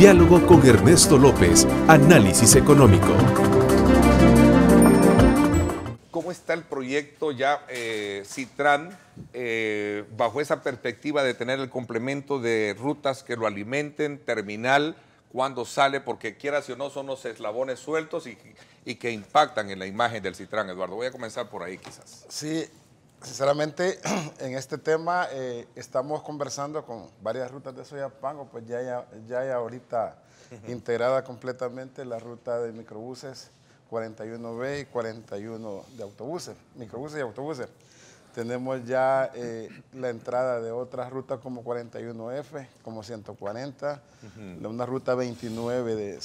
Diálogo con Ernesto López, análisis económico. ¿Cómo está el proyecto ya Citran bajo esa perspectiva de tener el complemento de rutas que lo alimenten, terminal, cuando sale? Porque quieras o no son los eslabones sueltos y que impactan en la imagen del Citran, Eduardo. Voy a comenzar por ahí quizás. Sí, sinceramente en este tema estamos conversando con varias rutas de Soyapango, pues ya hay ahorita integrada completamente la ruta de microbuses 41B y 41 de autobuses, microbuses y autobuses. Tenemos ya la entrada de otras rutas como 41F, como 140, una ruta 29 de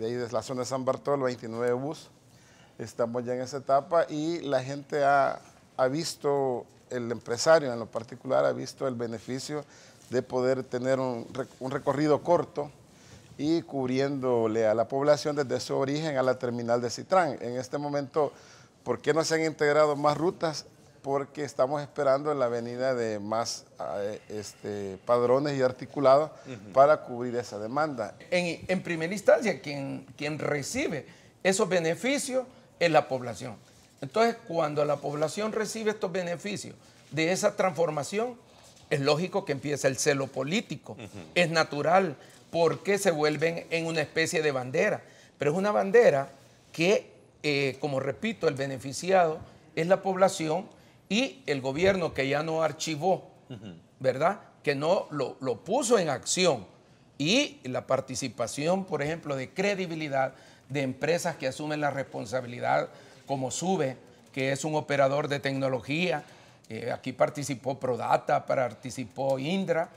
ahí de la zona de San Bartolo, 29 bus. Estamos ya en esa etapa y la gente ha visto, el empresario en lo particular ha visto el beneficio de poder tener un recorrido corto y cubriéndole a la población desde su origen a la terminal de Citran. En este momento, ¿por qué no se han integrado más rutas? Porque estamos esperando la venida de más padrones y articulados para cubrir esa demanda. En primera instancia, quien recibe esos beneficios es la población. Entonces, cuando la población recibe estos beneficios de esa transformación, es lógico que empieza el celo político. Es natural, porque se vuelven en una especie de bandera. Pero es una bandera que, como repito, el beneficiado es la población y el gobierno que ya no archivó, ¿verdad? Que no lo puso en acción. Y la participación, por ejemplo, de credibilidad de empresas que asumen la responsabilidad, como SUBE, que es un operador de tecnología. Aquí participó Prodata, participó Indra,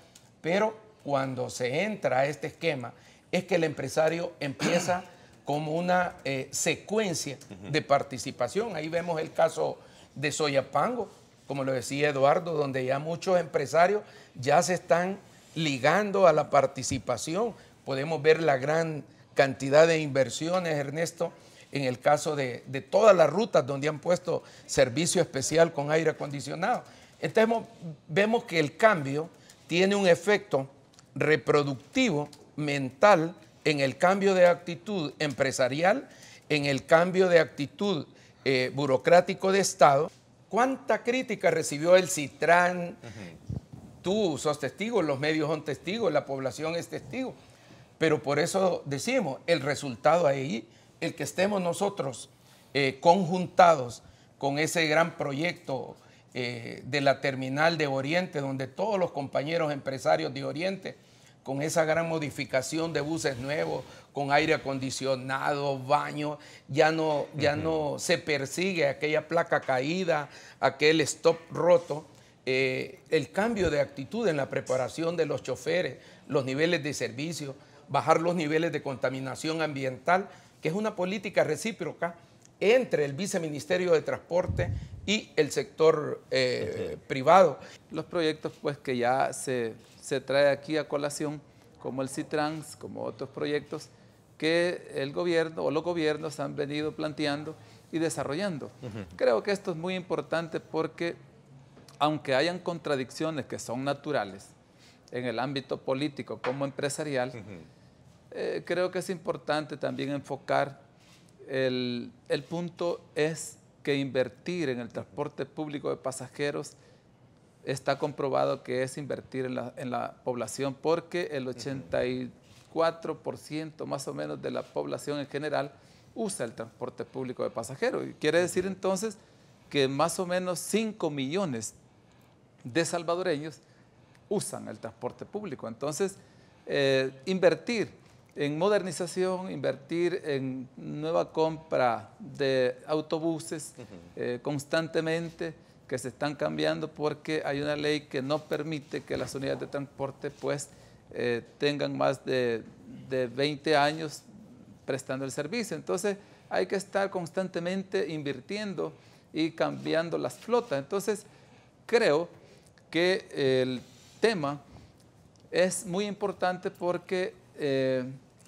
pero cuando se entra a este esquema es que el empresario empieza como una secuencia de participación. Ahí vemos el caso de Soyapango, como lo decía Eduardo, donde ya muchos empresarios ya se están ligando a la participación. Podemos ver la gran cantidad de inversiones, Ernesto, en el caso de todas las rutas donde han puesto servicio especial con aire acondicionado. Entonces vemos que el cambio tiene un efecto reproductivo, mental, en el cambio de actitud empresarial, en el cambio de actitud burocrático de Estado. ¿Cuánta crítica recibió el Citran? Tú sos testigo, los medios son testigos, la población es testigo. Pero por eso decimos, el resultado ahí, el que estemos nosotros conjuntados con ese gran proyecto de la terminal de Oriente, donde todos los compañeros empresarios de Oriente, con esa gran modificación de buses nuevos, con aire acondicionado, baño, ya no se persigue aquella placa caída, aquel stop roto. El cambio de actitud en la preparación de los choferes, los niveles de servicio, bajar los niveles de contaminación ambiental, que es una política recíproca entre el Viceministerio de Transporte y el sector privado. Los proyectos pues que ya se trae aquí a colación, como el Citrans, como otros proyectos que el gobierno o los gobiernos han venido planteando y desarrollando. Creo que esto es muy importante porque aunque hayan contradicciones que son naturales en el ámbito político como empresarial, creo que es importante también enfocar el punto es que invertir en el transporte público de pasajeros está comprobado que es invertir en la población, porque el 84% más o menos de la población en general usa el transporte público de pasajeros. Y quiere decir entonces que más o menos 5 millones de salvadoreños usan el transporte público. Entonces, invertir en modernización, invertir en nueva compra de autobuses constantemente, que se están cambiando porque hay una ley que no permite que las unidades de transporte pues tengan más de 20 años prestando el servicio. Entonces hay que estar constantemente invirtiendo y cambiando las flotas. Entonces creo que el tema es muy importante porque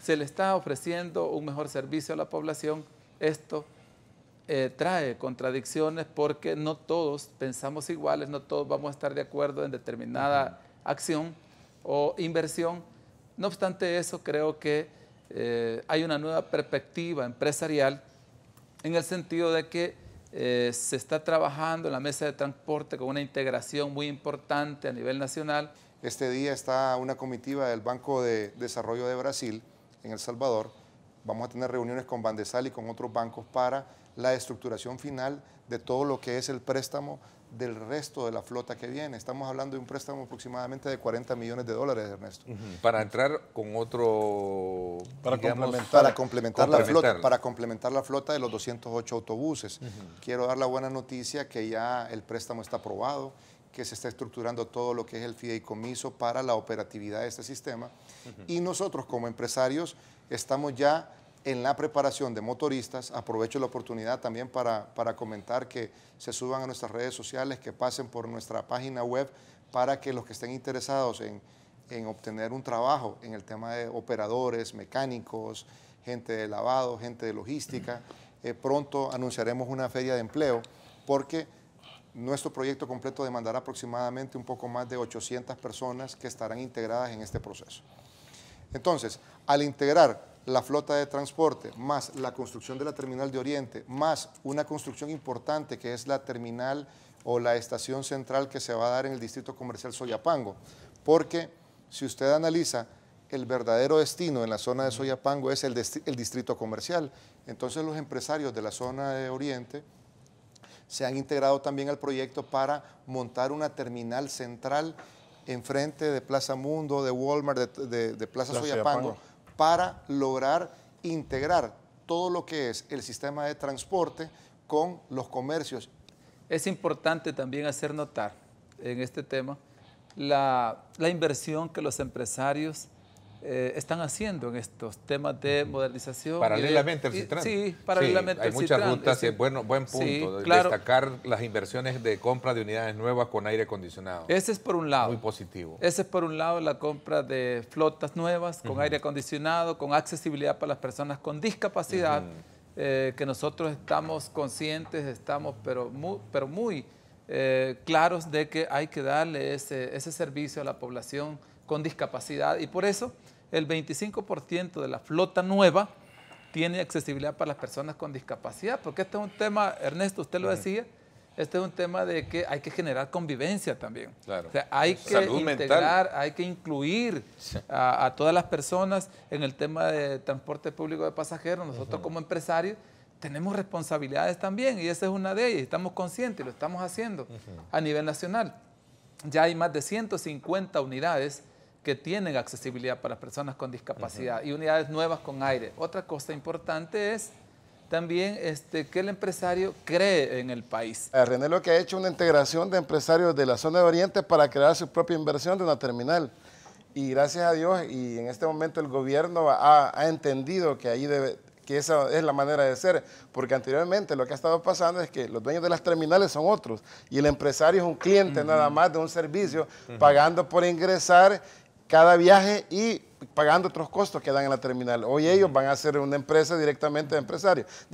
se le está ofreciendo un mejor servicio a la población. Esto trae contradicciones porque no todos pensamos iguales, no todos vamos a estar de acuerdo en determinada acción o inversión, No obstante eso, creo que hay una nueva perspectiva empresarial en el sentido de que se está trabajando en la mesa de transporte con una integración muy importante a nivel nacional. Este día está una comitiva del Banco de Desarrollo de Brasil en El Salvador. Vamos a tener reuniones con Bandesal y con otros bancos para la estructuración final de todo lo que es el préstamo del resto de la flota que viene. Estamos hablando de un préstamo aproximadamente de $40 millones, Ernesto. Para entrar con otro, Para complementar la flota de los 208 autobuses. Quiero dar la buena noticia que ya el préstamo está aprobado, que se está estructurando todo lo que es el fideicomiso para la operatividad de este sistema. Y nosotros como empresarios estamos ya en la preparación de motoristas. Aprovecho la oportunidad también para comentar que se suban a nuestras redes sociales, que pasen por nuestra página web para que los que estén interesados en obtener un trabajo en el tema de operadores, mecánicos, gente de lavado, gente de logística, pronto anunciaremos una feria de empleo porque nuestro proyecto completo demandará aproximadamente un poco más de 800 personas que estarán integradas en este proceso. Entonces, al integrar la flota de transporte, más la construcción de la terminal de Oriente, más una construcción importante que es la terminal o la estación central que se va a dar en el distrito comercial Soyapango, porque si usted analiza el verdadero destino en la zona de Soyapango es el distrito comercial. Entonces los empresarios de la zona de Oriente se han integrado también al proyecto para montar una terminal central enfrente de Plaza Mundo, de Walmart, de Plaza Soyapango, para lograr integrar todo lo que es el sistema de transporte con los comercios. Es importante también hacer notar en este tema la inversión que los empresarios están haciendo en estos temas de modernización. Paralelamente al Citran. Sí, paralelamente al Citran. Hay muchas rutas, es buen punto, sí, claro. Destacar las inversiones de compra de unidades nuevas con aire acondicionado. Ese es por un lado. Muy positivo. Ese es por un lado la compra de flotas nuevas con aire acondicionado, con accesibilidad para las personas con discapacidad, que nosotros estamos conscientes, estamos pero muy claros de que hay que darle ese servicio a la población con discapacidad y por eso el 25% de la flota nueva tiene accesibilidad para las personas con discapacidad, porque este es un tema, Ernesto, usted lo decía, este es un tema de que hay que generar convivencia también. Claro. O sea, hay que integrar, hay que incluir a todas las personas en el tema de transporte público de pasajeros. Nosotros como empresarios tenemos responsabilidades también y esa es una de ellas. Estamos conscientes y lo estamos haciendo a nivel nacional. Ya hay más de 150 unidades que tienen accesibilidad para personas con discapacidad y unidades nuevas con aire. Otra cosa importante es también que el empresario cree en el país. René lo que ha hecho una integración de empresarios de la zona de Oriente para crear su propia inversión de una terminal. Y gracias a Dios, y en este momento el gobierno ha entendido que que esa es la manera de ser, porque anteriormente lo que ha estado pasando es que los dueños de las terminales son otros y el empresario es un cliente nada más de un servicio, pagando por ingresar cada viaje y pagando otros costos que dan en la terminal. Hoy ellos van a ser una empresa directamente de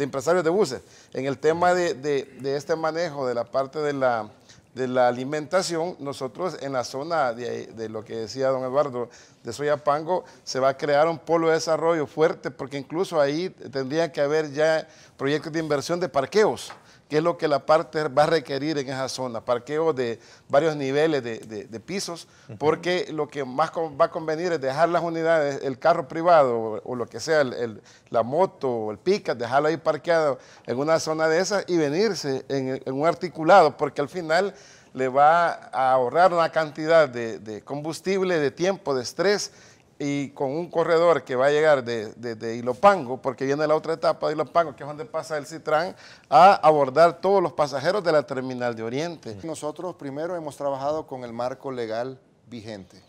empresarios de buses. En el tema de este manejo de la parte de la alimentación, nosotros en la zona de lo que decía don Eduardo, de Soyapango, se va a crear un polo de desarrollo fuerte, porque incluso ahí tendría que haber ya proyectos de inversión de parqueos, que es lo que la parte va a requerir en esa zona, parqueos de varios niveles de pisos, porque lo que más va a convenir es dejar las unidades, el carro privado o lo que sea, la moto o el pick-up, dejarlo ahí parqueado en una zona de esas y venirse en un articulado, porque al final le va a ahorrar una cantidad de combustible, de tiempo, de estrés, y con un corredor que va a llegar de Ilopango, porque viene la otra etapa de Ilopango, que es donde pasa el Citran, a abordar todos los pasajeros de la terminal de Oriente. Nosotros primero hemos trabajado con el marco legal vigente.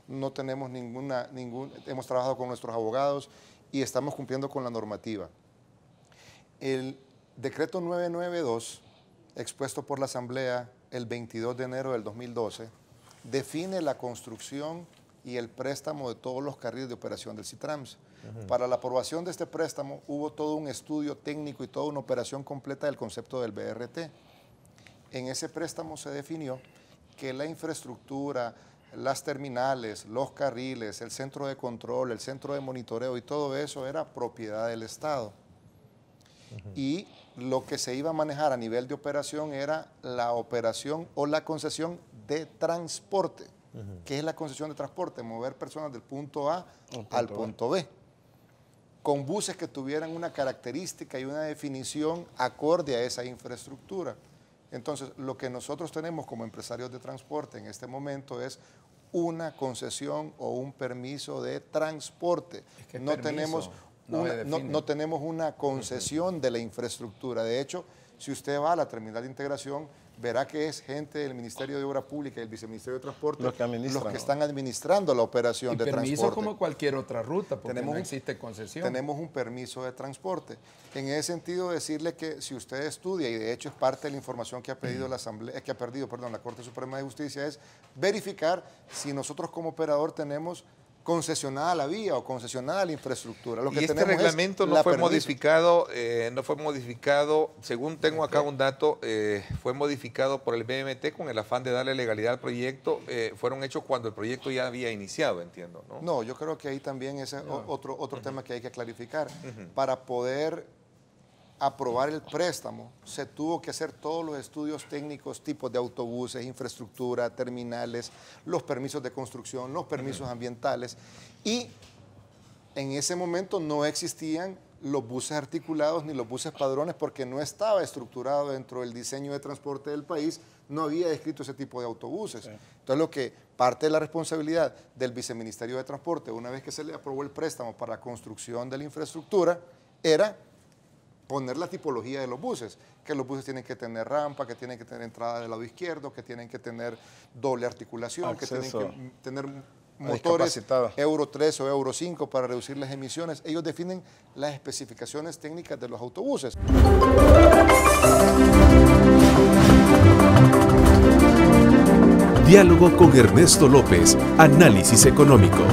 No tenemos hemos trabajado con nuestros abogados y estamos cumpliendo con la normativa. El decreto 992, expuesto por la Asamblea el 22 de enero del 2012, define la construcción y el préstamo de todos los carriles de operación del Citrans. Para la aprobación de este préstamo hubo todo un estudio técnico y toda una operación completa del concepto del BRT. En ese préstamo se definió que la infraestructura, las terminales, los carriles, el centro de control, el centro de monitoreo y todo eso era propiedad del Estado. Y lo que se iba a manejar a nivel de operación era la operación o la concesión de transporte. ¿Qué es la concesión de transporte? Mover personas del punto A al punto B, con buses que tuvieran una característica y una definición acorde a esa infraestructura. Entonces, lo que nosotros tenemos como empresarios de transporte en este momento es una concesión o un permiso de transporte. Es que no tenemos una concesión de la infraestructura. De hecho, si usted va a la terminal de integración, verá que es gente del Ministerio de Obra Pública y el Viceministerio de Transporte los que están administrando la operación de transporte. Permiso como cualquier otra ruta, porque no existe concesión. Tenemos un permiso de transporte. En ese sentido, decirle que si usted estudia, y de hecho es parte de la información que ha pedido la Corte Suprema de Justicia, es verificar si nosotros como operador tenemos concesionada la vía o concesionada la infraestructura. Lo que y este reglamento no fue modificado, según tengo acá un dato, fue modificado por el BMT con el afán de darle legalidad al proyecto. Fueron hechos cuando el proyecto ya había iniciado, entiendo, ¿no? No, yo creo que ahí también es otro tema que hay que clarificar. Para poder aprobar el préstamo, se tuvo que hacer todos los estudios técnicos, tipos de autobuses, infraestructura, terminales, los permisos de construcción, los permisos ambientales, y en ese momento no existían los buses articulados ni los buses padrones porque no estaba estructurado dentro del diseño de transporte del país, no había descrito ese tipo de autobuses. Sí. Entonces, parte de la responsabilidad del Viceministerio de Transporte, una vez que se le aprobó el préstamo para la construcción de la infraestructura, era poner la tipología de los buses, que los buses tienen que tener rampa, que tienen que tener entrada del lado izquierdo, que tienen que tener doble articulación, acceso, que tienen que tener motores Euro 3 o Euro 5 para reducir las emisiones. Ellos definen las especificaciones técnicas de los autobuses. Diálogo con Ernesto López, Análisis Económico.